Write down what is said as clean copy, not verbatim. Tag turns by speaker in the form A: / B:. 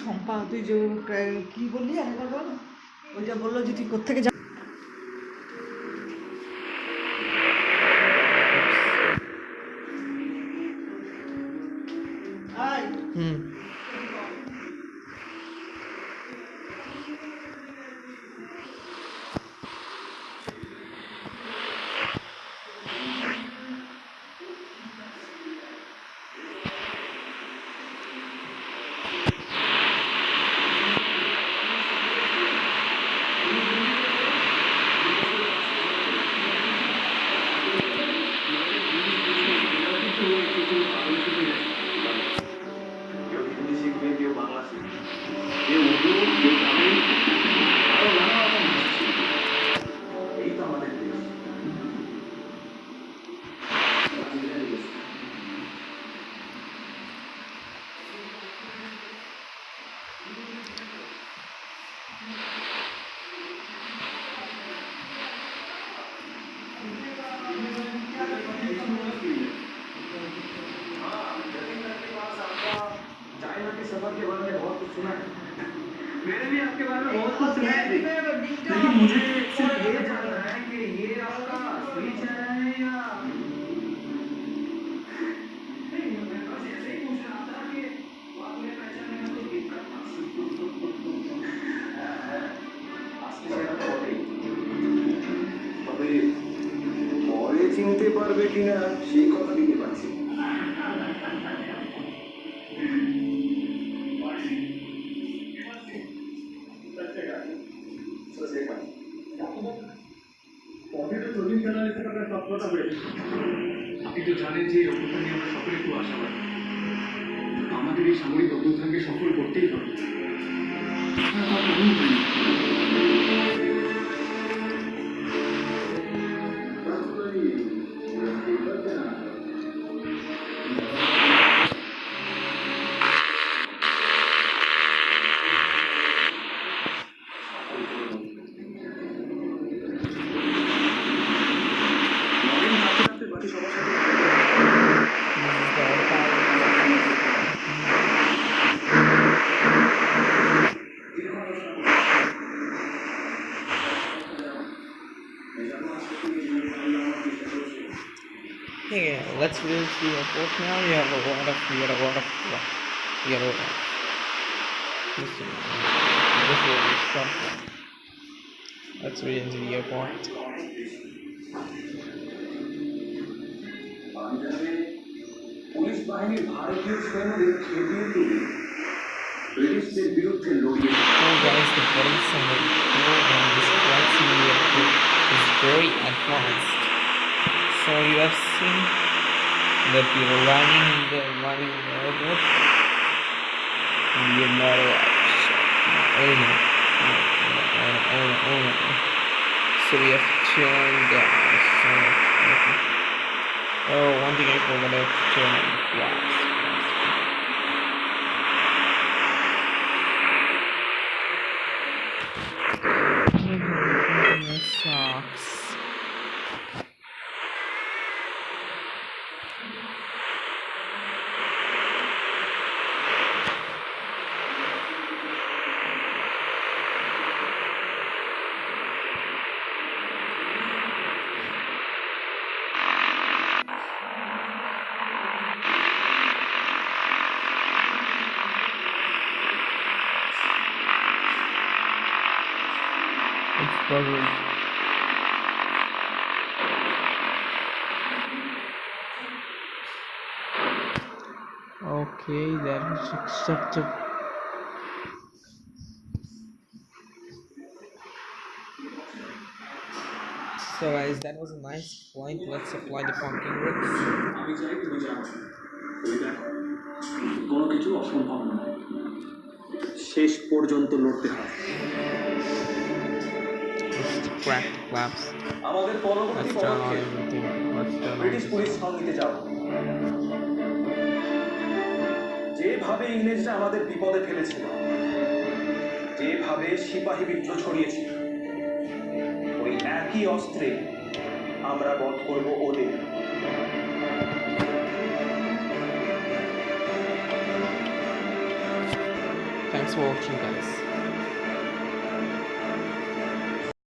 A: শম্পা তুই যে কি বললি আরেকবার বল ওইটা বললো যে তুই কোত্থেকে যা
B: मैंने भी आपके बारे में बहुत कुछ सुना है लेकिन मुझे सिर्फ ये जानना है कि ये आपका असली चेहरा है या मैं बस ऐसे ही पूछ रहा था कि आपने पहचानने में कोई दिक्कत असली चेहरा तो वही তবে পরে চিনতে পারবে কিনা সেই কথা দিতে পারছি আপনি তো জানেন যে অভ্যুত্থান নিয়ে আমরা সকলে খুব আশাবাদী আমাদের এই সামরিক অভ্যুত্থানকে সফল করতেই হবে
C: Okay, let's reach the airport now. We have a lot of this will be something. Let's reach into the airport.
B: Police বাহিনীর ভারতীয় সৈন্যদের খেপিয়ে তুলে ব্রিটিশদের বিরুদ্ধে লড়িয়ে
C: Oh guys, the police and the crew on this flight simulator is very advanced. So you have seen the people running the airport. You know, so we have to turn down. Oh, one thing I forgot to turn on the flaps. Socks. It's probably okay, that is accepted. So guys, that was a nice point. Let's apply the pumpkin bricks.
B: আমি চাই তুমি যাও তুমি দেখো কোনো কিছু অসম্ভব নয় শেষ পর্যন্ত লড়তে হয়
C: Just crack the flaps.
B: আমাদের পরবর্তী
C: Let's turn on
B: পদক্ষেপ
C: everything. Let's turn on
B: British police সঙ্গীতে যাও যেভাবে ইংরেজরা আমাদের বিপদে ফেলেছিল যেভাবে সিপাহী বিদ্রোহ ছড়িয়েছিল ওই একই অস্ত্রে আমরা বধ করব ওদের
C: Time Thanks for watching, guys.